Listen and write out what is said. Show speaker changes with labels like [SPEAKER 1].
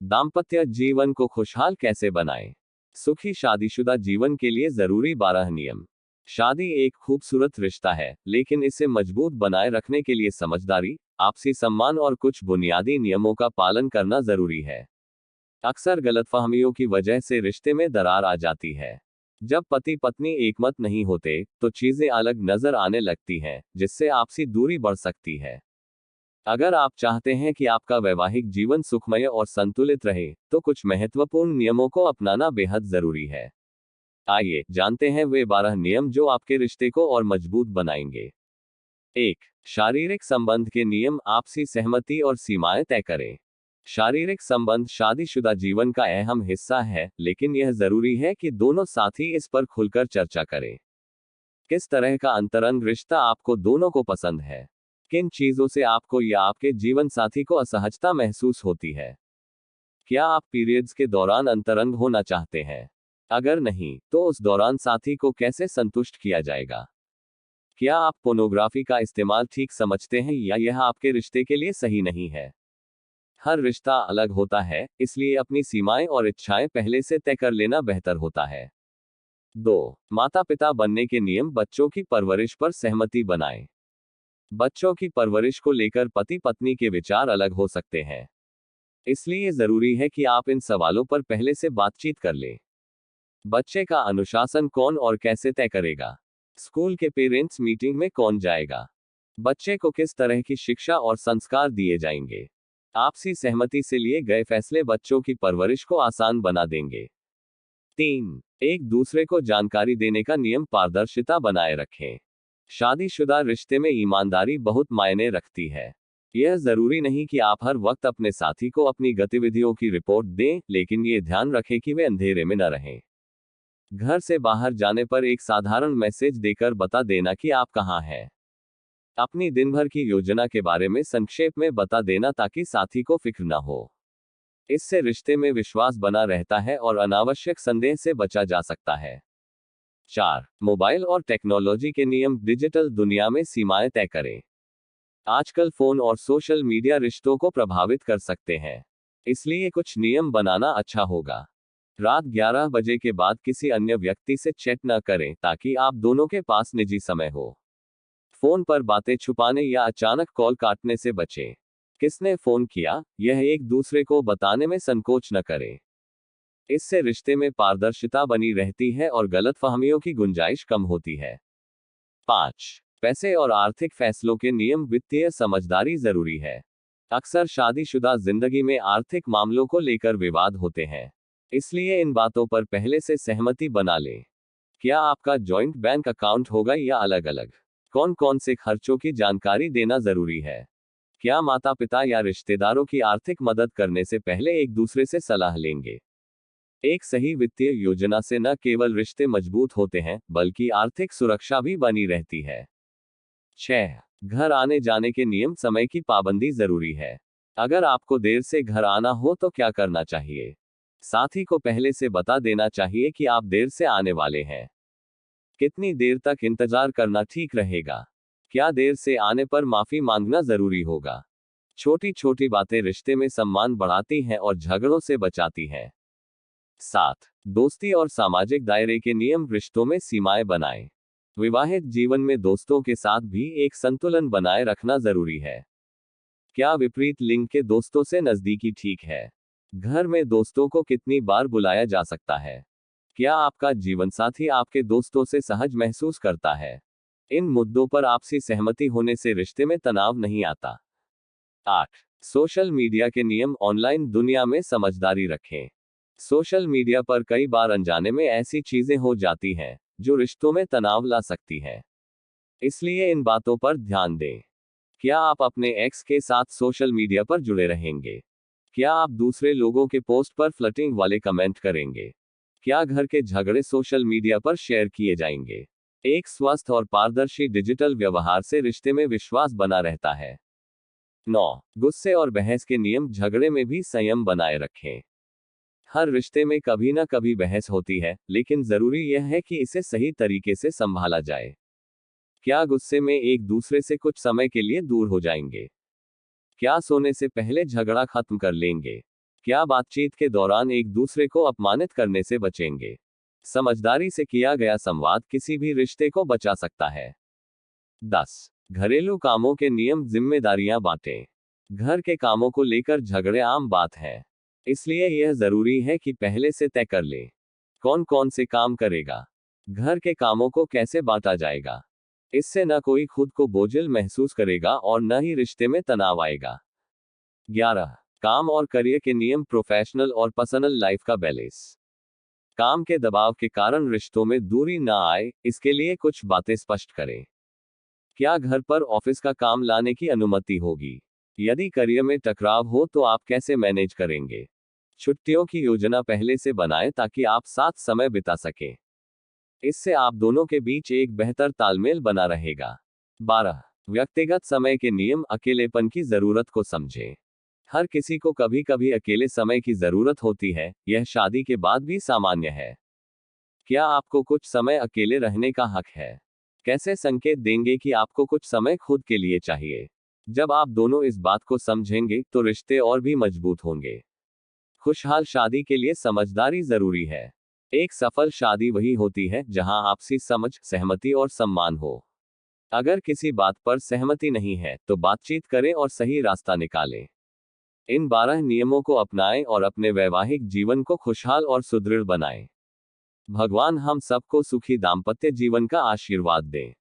[SPEAKER 1] दाम्पत्य जीवन को खुशहाल कैसे बनाएं? सुखी शादीशुदा जीवन के लिए जरूरी 12 नियम। शादी एक खूबसूरत रिश्ता है, लेकिन इसे मजबूत बनाए रखने के लिए समझदारी, आपसी सम्मान और कुछ बुनियादी नियमों का पालन करना जरूरी है। अक्सर गलतफहमियों की वजह से रिश्ते में दरार आ जाती है। जब पति पत्नी एकमत नहीं होते, तो चीजें अलग नजर आने लगती हैं, जिससे आपसी दूरी बढ़ सकती है। अगर आप चाहते हैं कि आपका वैवाहिक जीवन सुखमय और संतुलित रहे, तो कुछ महत्वपूर्ण नियमों को अपनाना बेहद जरूरी है। आइए जानते हैं वे 12 नियम जो आपके रिश्ते को और मजबूत बनाएंगे। 1. शारीरिक संबंध के नियम। आपसी सहमति और सीमाएं तय करें। शारीरिक संबंध शादीशुदा जीवन का अहम हिस्सा है, लेकिन यह जरूरी है कि दोनों साथी इस पर खुलकर चर्चा करें। किस तरह का अंतरंग रिश्ता आपको दोनों को पसंद है? किन चीजों से आपको या आपके जीवन साथी को असहजता महसूस होती है? क्या आप पीरियड्स के दौरान अंतरंग होना चाहते हैं? अगर नहीं, तो उस दौरान साथी को कैसे संतुष्ट किया जाएगा? क्या आप पोर्नोग्राफी का इस्तेमाल ठीक समझते हैं या यह आपके रिश्ते के लिए सही नहीं है? हर रिश्ता अलग होता है, इसलिए अपनी सीमाएं और इच्छाएं पहले से तय कर लेना बेहतर होता है। 2. माता पिता बनने के नियम। बच्चों की परवरिश पर सहमति बनाएं। बच्चों की परवरिश को लेकर पति पत्नी के विचार अलग हो सकते हैं, इसलिए जरूरी है कि आप इन सवालों पर पहले से बातचीत कर लें। बच्चे का अनुशासन कौन और कैसे तय करेगा? स्कूल के पेरेंट्स मीटिंग में कौन जाएगा? बच्चे को किस तरह की शिक्षा और संस्कार दिए जाएंगे? आपसी सहमति से लिए गए फैसले बच्चों की परवरिश को आसान बना देंगे। 3. एक दूसरे को जानकारी देने का नियम। पारदर्शिता बनाए रखें। शादीशुदा रिश्ते में ईमानदारी बहुत मायने रखती है। यह जरूरी नहीं कि आप हर वक्त अपने साथी को अपनी गतिविधियों की रिपोर्ट दें, लेकिन ये ध्यान रखें कि वे अंधेरे में न रहें। घर से बाहर जाने पर एक साधारण मैसेज देकर बता देना कि आप कहाँ हैं। अपनी दिन भर की योजना के बारे में संक्षेप में बता देना ताकि साथी को फिक्र न हो। इससे रिश्ते में विश्वास बना रहता है और अनावश्यक संदेह से बचा जा सकता है। 4. मोबाइल और टेक्नोलॉजी के नियम। डिजिटल दुनिया में सीमाएं तय करें। आजकल फोन और सोशल मीडिया रिश्तों को प्रभावित कर सकते हैं, इसलिए कुछ नियम बनाना अच्छा होगा। रात 11 बजे के बाद किसी अन्य व्यक्ति से चैट न करें, ताकि आप दोनों के पास निजी समय हो। फोन पर बातें छुपाने या अचानक कॉल काटने से बचें। किसने फोन किया, यह एक दूसरे को बताने में संकोच न करें। इससे रिश्ते में पारदर्शिता बनी रहती है और गलतफहमियों की गुंजाइश कम होती है। 5. पैसे और आर्थिक फैसलों के नियम। वित्तीय समझदारी जरूरी है। अक्सर शादीशुदा जिंदगी में आर्थिक मामलों को लेकर विवाद होते हैं, इसलिए इन बातों पर पहले से सहमति बना लें। क्या आपका जॉइंट बैंक अकाउंट होगा या अलग अलग? कौन कौन से खर्चों की जानकारी देना जरूरी है? क्या माता पिता या रिश्तेदारों की आर्थिक मदद करने से पहले एक दूसरे से सलाह लेंगे? एक सही वित्तीय योजना से न केवल रिश्ते मजबूत होते हैं, बल्कि आर्थिक सुरक्षा भी बनी रहती है। 6. घर आने जाने के नियम। समय की पाबंदी जरूरी है। अगर आपको देर से घर आना हो तो क्या करना चाहिए? साथी को पहले से बता देना चाहिए कि आप देर से आने वाले हैं। कितनी देर तक इंतजार करना ठीक रहेगा? क्या देर से आने पर माफी मांगना जरूरी होगा? छोटी छोटी बातें रिश्ते में सम्मान बढ़ाती हैं और झगड़ों से बचाती हैं। 7. दोस्ती और सामाजिक दायरे के नियम। रिश्तों में सीमाएं बनाएं। विवाहित जीवन में दोस्तों के साथ भी एक संतुलन बनाए रखना जरूरी है। क्या विपरीत लिंग के दोस्तों से नजदीकी ठीक है? घर में दोस्तों को कितनी बार बुलाया जा सकता है? क्या आपका जीवनसाथी आपके दोस्तों से सहज महसूस करता है? इन मुद्दों पर आपसी सहमति होने से रिश्ते में तनाव नहीं आता। 8. सोशल मीडिया के नियम। ऑनलाइन दुनिया में समझदारी रखें। सोशल मीडिया पर कई बार अनजाने में ऐसी चीजें हो जाती हैं जो रिश्तों में तनाव ला सकती हैं, इसलिए इन बातों पर ध्यान दें। क्या आप अपने एक्स के साथ सोशल मीडिया पर जुड़े रहेंगे? क्या आप दूसरे लोगों के पोस्ट पर फ्लर्टिंग वाले कमेंट करेंगे? क्या घर के झगड़े सोशल मीडिया पर शेयर किए जाएंगे? एक स्वस्थ और पारदर्शी डिजिटल व्यवहार से रिश्ते में विश्वास बना रहता है। 9. गुस्से और बहस के नियम। झगड़े में भी संयम बनाए रखें। हर रिश्ते में कभी न कभी बहस होती है, लेकिन जरूरी यह है कि इसे सही तरीके से संभाला जाए। क्या गुस्से में एक दूसरे से कुछ समय के लिए दूर हो जाएंगे? क्या सोने से पहले झगड़ा खत्म कर लेंगे? क्या बातचीत के दौरान एक दूसरे को अपमानित करने से बचेंगे? समझदारी से किया गया संवाद किसी भी रिश्ते को बचा सकता है। 10. घरेलू कामों के नियम, जिम्मेदारियां बांटें। घर के कामों को लेकर झगड़े आम बात है, इसलिए यह जरूरी है कि पहले से तय कर लें कौन कौन से काम करेगा, घर के कामों को कैसे बांटा जाएगा। इससे न कोई खुद को बोझिल महसूस करेगा और न ही रिश्ते में तनाव आएगा। 11. काम और करियर के नियम, प्रोफेशनल और पर्सनल लाइफ का बैलेंस। काम के दबाव के कारण रिश्तों में दूरी ना आए, इसके लिए कुछ बातें स्पष्ट करें। क्या घर पर ऑफिस का काम लाने की अनुमति होगी? यदि करियर में टकराव हो तो आप कैसे मैनेज करेंगे? छुट्टियों की योजना पहले से बनाएं ताकि आप साथ समय बिता सकें। इससे आप दोनों के बीच एक बेहतर तालमेल बना रहेगा। 12. व्यक्तिगत समय के नियम, अकेलेपन की जरूरत को समझें। हर किसी को कभी कभी अकेले समय की जरूरत होती है, यह शादी के बाद भी सामान्य है। क्या आपको कुछ समय अकेले रहने का हक है? कैसे संकेत देंगे कि आपको कुछ समय खुद के लिए चाहिए? जब आप दोनों इस बात को समझेंगे तो रिश्ते और भी मजबूत होंगे। खुशहाल शादी के लिए समझदारी जरूरी है। एक सफल शादी वही होती है जहां आपसी समझ, सहमति और सम्मान हो। अगर किसी बात पर सहमति नहीं है तो बातचीत करें और सही रास्ता निकालें। इन 12 नियमों को अपनाएं और अपने वैवाहिक जीवन को खुशहाल और सुदृढ़ बनाएं। भगवान हम सबको सुखी दाम्पत्य जीवन का आशीर्वाद दें।